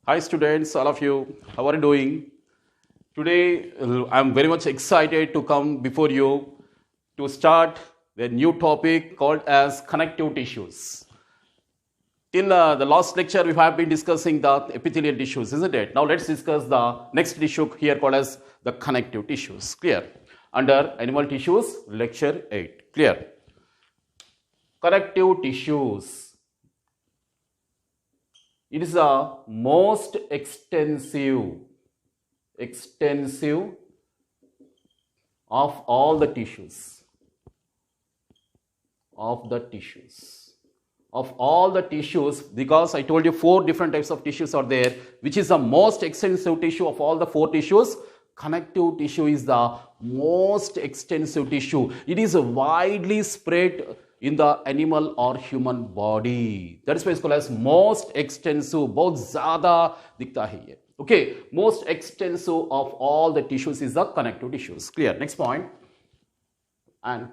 Hi students, all of you. How are you doing? Today I'm very much excited to come before you to start a new topic called as connective tissues. Till the last lecture we have been discussing the epithelial tissues, isn't it? Now let's discuss the next tissue here called as the connective tissues. Clear? Under animal tissues, lecture 8. Clear? Connective tissues. It is the most extensive of all the tissues. Of all the tissues, because I told you 4 different types of tissues are there, which is the most extensive tissue of all the 4 tissues. Connective tissue is the most extensive tissue. It is widely spread in the animal or human body. That is why it's called as most extensive. बहुत ज़्यादा दिखता है ये. Okay, most extensive of all the tissues is the connective tissues. Clear? Next point. And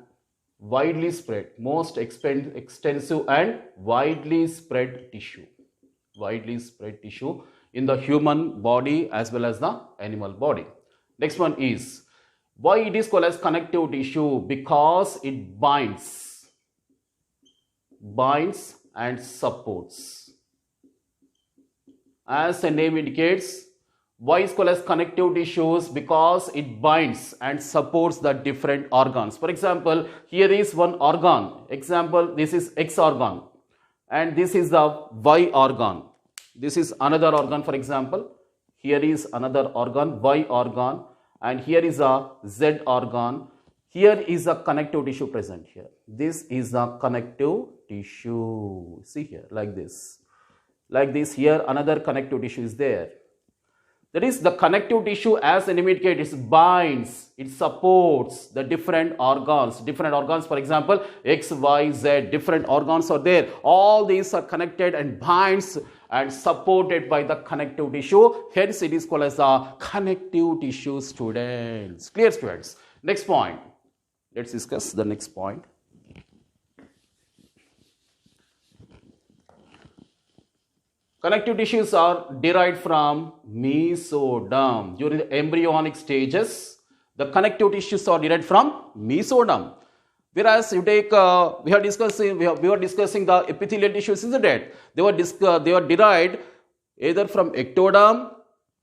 widely spread, most extensive and widely spread tissue. Widely spread tissue in the human body as well as the animal body. Next one is, why it is called as connective tissue? Because it binds and supports. As the name indicates, why is called as connective tissues? Because it binds and supports the different organs. For example, here is one organ. Example, this is X organ and this is the Y organ. This is another organ, for example. Here is another organ, Y organ, and here is a Z organ. Here is a connective tissue present here. This is the connective tissue. See here, like this. Like this, here another connective tissue is there. That is, the connective tissue, as the name indicates, it binds, it supports the different organs. Different organs, for example, X, Y, Z, different organs are there. All these are connected and binds and supported by the connective tissue. Hence, it is called as the connective tissue, students. Clear, students? Next point. Let's discuss the next point. Connective tissues are derived from mesoderm. During the embryonic stages, the connective tissues are derived from mesoderm. Whereas you take, we were discussing the epithelial tissues, isn't it? They were derived either from ectoderm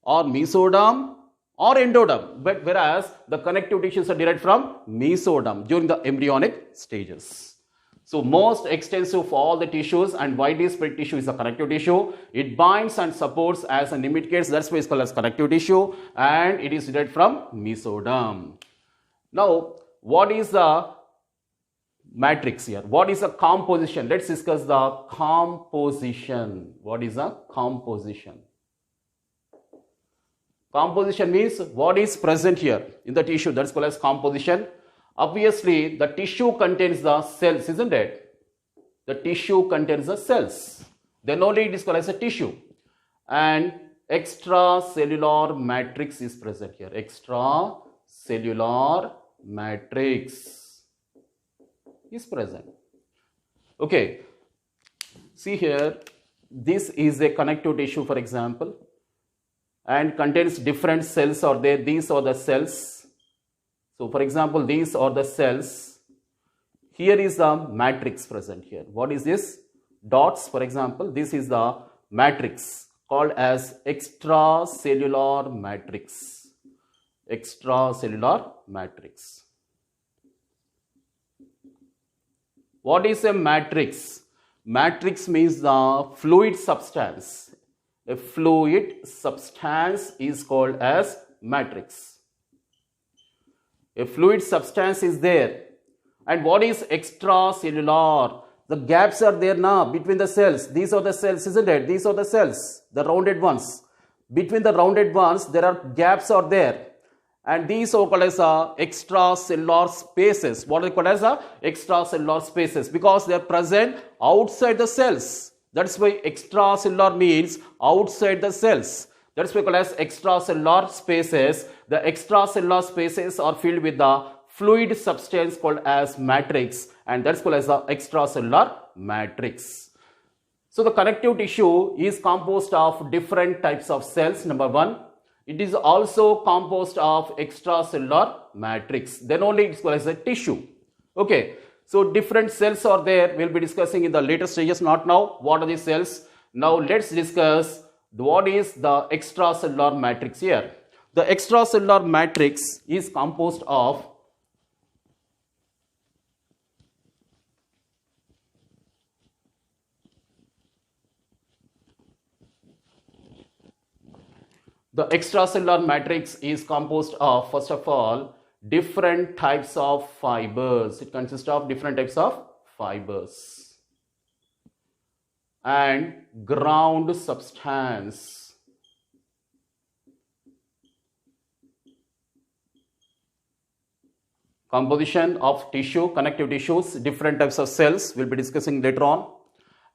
or mesoderm or endoderm. But whereas the connective tissues are derived from mesoderm during the embryonic stages. So most extensive of all the tissues and widely spread tissue is the connective tissue. It binds and supports, as the name indicates, that's why it's called as connective tissue, and it is derived from mesoderm. Now, what is the matrix here? What is the composition? Let's discuss the composition. What is the composition? Composition means what is present here in the tissue. That's called as composition. Obviously, the tissue contains the cells, isn't it? The tissue contains the cells. Then only it is called as a tissue. And extracellular matrix is present here. Extracellular matrix is present. Okay. See here, this is a connective tissue, for example, and contains different cells are there. These are the cells. So, for example, these are the cells. Here is the matrix present here. What is this? Dots, for example. This is the matrix called as extracellular matrix. Extracellular matrix. What is a matrix? Matrix means the fluid substance. A fluid substance is called as matrix. A fluid substance is there. And what is extracellular? The gaps are there now between the cells. These are the cells, isn't it? These are the cells, the rounded ones. Between the rounded ones, there are gaps are there. And these are called as extracellular spaces. What are they called as extracellular spaces? Because they are present outside the cells. That's why extracellular means outside the cells. That's why called as extracellular spaces. The extracellular spaces are filled with the fluid substance called as matrix, and that's called as the extracellular matrix. So the connective tissue is composed of different types of cells, number one. It is also composed of extracellular matrix. Then only it's called as a tissue. Okay. So different cells are there. We'll be discussing in the later stages, not now. What are these cells? Now let's discuss what is the extracellular matrix here. The extracellular matrix is composed of first of all, different types of fibers. It consists of different types of fibers and ground substance. Composition of tissue, connective tissues, different types of cells we'll be discussing later on.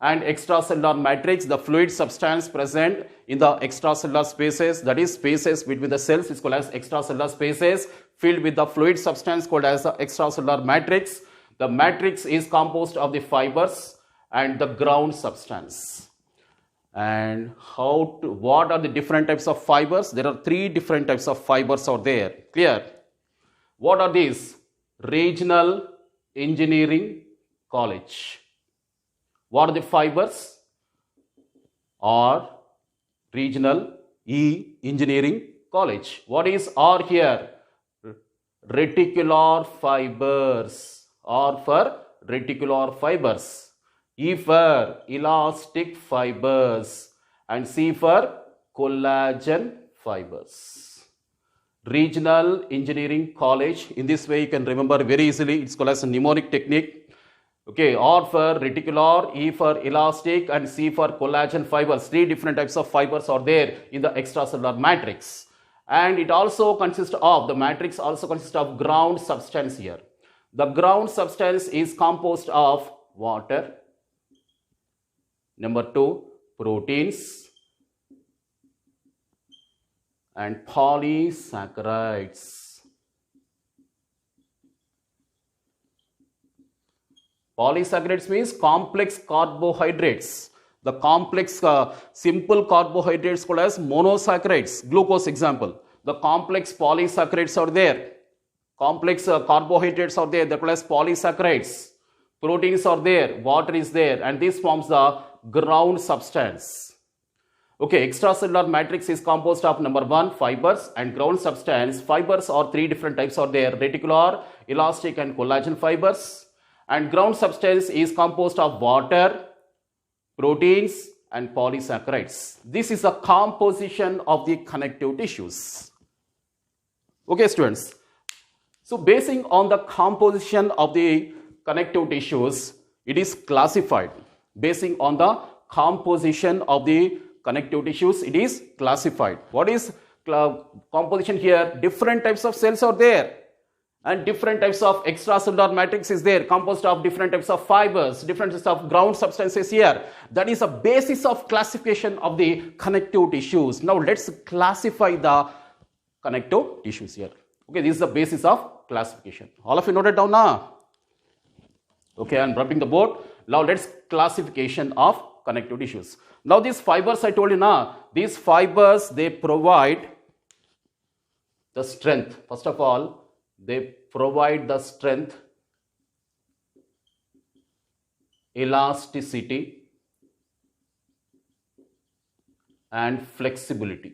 And extracellular matrix, the fluid substance present in the extracellular spaces, that is spaces between the cells, is called as extracellular spaces filled with the fluid substance called as the extracellular matrix. The matrix is composed of the fibers and the ground substance. And what are the different types of fibers? There are three different types of fibers out there. Clear? What are these? Regional Engineering College. What are the fibers? Or Regional Engineering College. What is R here? Reticular fibers. R for reticular fibers. E for elastic fibers. And C for collagen fibers. Regional Engineering College. In this way you can remember very easily. It's called as a mnemonic technique. Okay, R for reticular, E for elastic, and C for collagen fibers. Three different types of fibers are there in the extracellular matrix. And it also consists of, the matrix also consists of ground substance here. The ground substance is composed of water. Number two, proteins and polysaccharides. Polysaccharides means complex carbohydrates. The complex simple carbohydrates called as monosaccharides. Glucose example. The complex polysaccharides are there. Complex carbohydrates are there. They're called as polysaccharides. Proteins are there. Water is there. And this forms the ground substance. Okay, extracellular matrix is composed of number one, fibers and ground substance. Fibers are three different types are there. Reticular, elastic and collagen fibers. And ground substance is composed of water, proteins and polysaccharides. This is the composition of the connective tissues. Okay, students. So basing on the composition of the connective tissues, it is classified. Basing on the composition of the connective tissues, it is classified. What is composition here? Different types of cells are there. And different types of extracellular matrix is there, composed of different types of fibers, different types of ground substances here. That is a basis of classification of the connective tissues. Now let's classify the connective tissues here. Okay, this is the basis of classification. All of you noted down now? Okay, I'm rubbing the board. Now let's classification of connective tissues. Now these fibers I told you now, these fibers they provide the strength. First of all, they provide the strength, elasticity and flexibility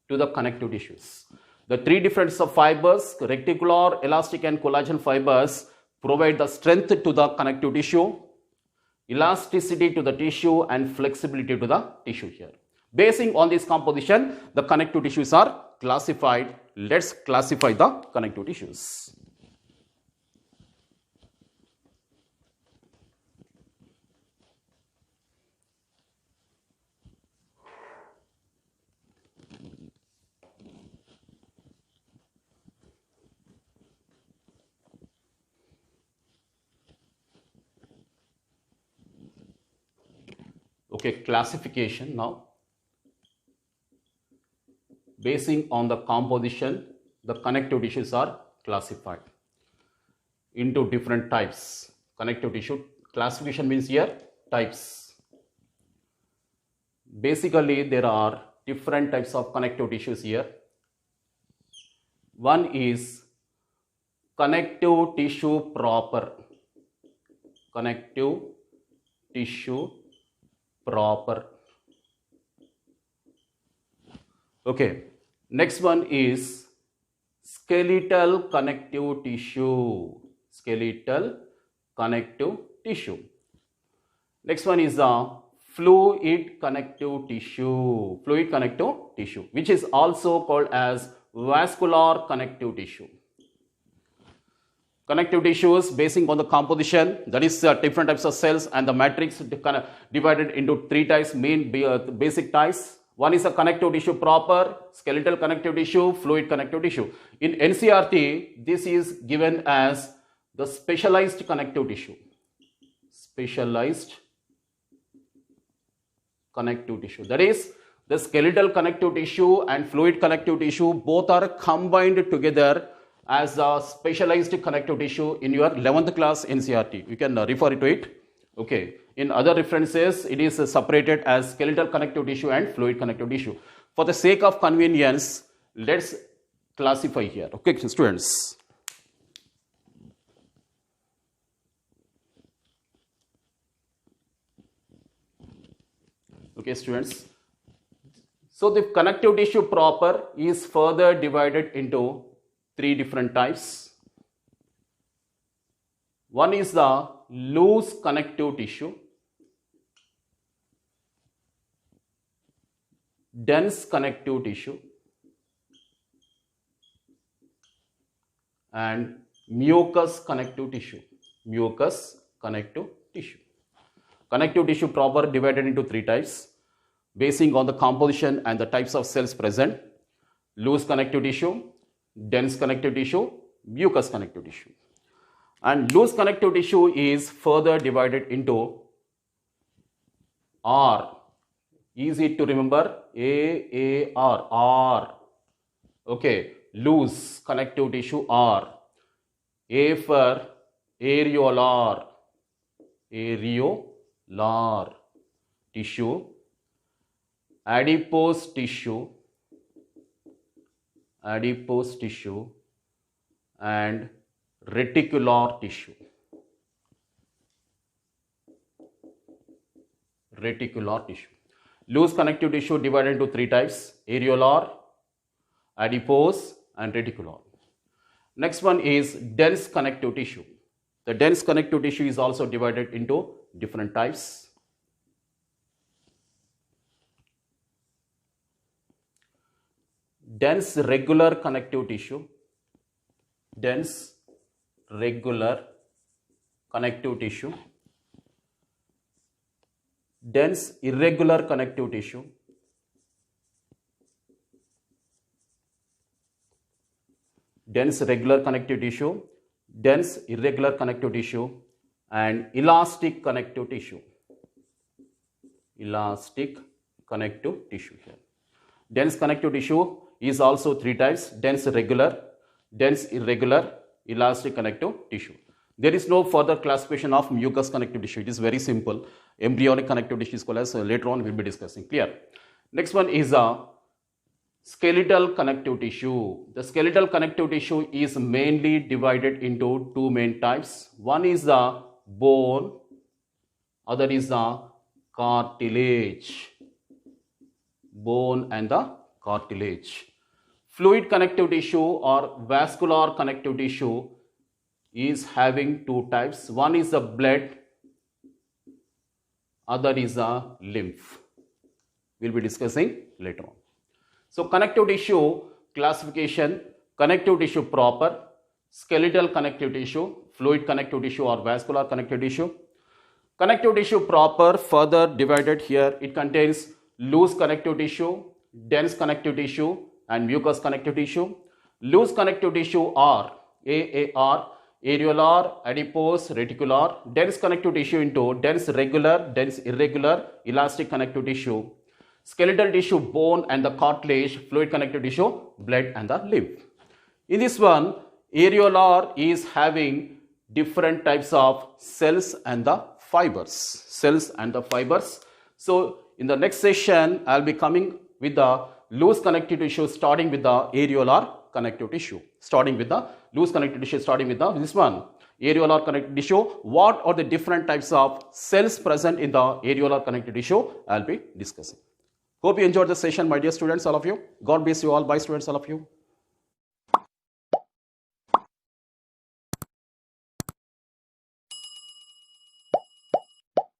to the connective tissues. The three different fibers, reticular, elastic and collagen fibers provide the strength to the connective tissue, elasticity to the tissue and flexibility to the tissue here. Basing on this composition, the connective tissues are classified. Let's classify the connective tissues. Okay, classification now. Basing on the composition, the connective tissues are classified into different types. Connective tissue. Classification means here types. Basically, there are different types of connective tissues here. One is connective tissue proper. Connective tissue proper. Okay. Next one is skeletal connective tissue. Skeletal connective tissue. Next one is the fluid connective tissue. Fluid connective tissue, which is also called as vascular connective tissue. Connective tissues basing on the composition, that is different types of cells and the matrix divided into three types, main basic types. One is a connective tissue proper, skeletal connective tissue, fluid connective tissue. In NCERT, this is given as the specialized connective tissue. Specialized connective tissue. That is, the skeletal connective tissue and fluid connective tissue both are combined together as a specialized connective tissue in your 11th class NCERT. You can refer to it. Okay. In other references, it is separated as skeletal connective tissue and fluid connective tissue. For the sake of convenience, let's classify here. Okay, students. Okay, students. So the connective tissue proper is further divided into three different types. One is the loose connective tissue, dense connective tissue, and mucous connective tissue. Mucous connective tissue. Connective tissue proper divided into three types basing on the composition and the types of cells present. Loose connective tissue, dense connective tissue, mucous connective tissue. And loose connective tissue is further divided into R. Easy to remember, AAR, R. Okay, loose connective tissue, R. A for areolar, areolar tissue, adipose tissue, adipose tissue, and reticular tissue. Reticular tissue. Loose connective tissue divided into three types: areolar, adipose, and reticular. Next one is dense connective tissue. The dense connective tissue is also divided into different types. Dense regular connective tissue, dense regular connective tissue, dense irregular connective tissue, dense regular connective tissue, dense irregular connective tissue, and elastic connective tissue. Elastic connective tissue here. Dense connective tissue is also three types: dense regular, dense irregular, elastic connective tissue. There is no further classification of mucous connective tissue. It is very simple. Embryonic connective tissue is called as, later on we will be discussing. Clear? Next one is a skeletal connective tissue. The skeletal connective tissue is mainly divided into two main types. One is the bone, other is the cartilage. Bone and the cartilage. Fluid connective tissue or vascular connective tissue is having two types. One is the blood, other is the lymph. We'll be discussing later on. So connective tissue classification: connective tissue proper, skeletal connective tissue, fluid connective tissue or vascular connective tissue. Connective tissue proper further divided here. It contains loose connective tissue, dense connective tissue, and mucous connective tissue. Loose connective tissue are AAR, areolar, adipose, reticular. Dense connective tissue into dense regular, dense irregular, elastic connective tissue. Skeletal tissue, bone and the cartilage. Fluid connective tissue, blood and the lymph. In this one, areolar is having different types of cells and the fibers. Cells and the fibers. So in the next session, I'll be coming with the loose connective tissue starting with the areolar connective tissue. Starting with the loose connective tissue, starting with this one. Areolar connective tissue. What are the different types of cells present in the areolar connective tissue? I'll be discussing. Hope you enjoyed the session, my dear students, all of you. God bless you all. Bye, students, all of you.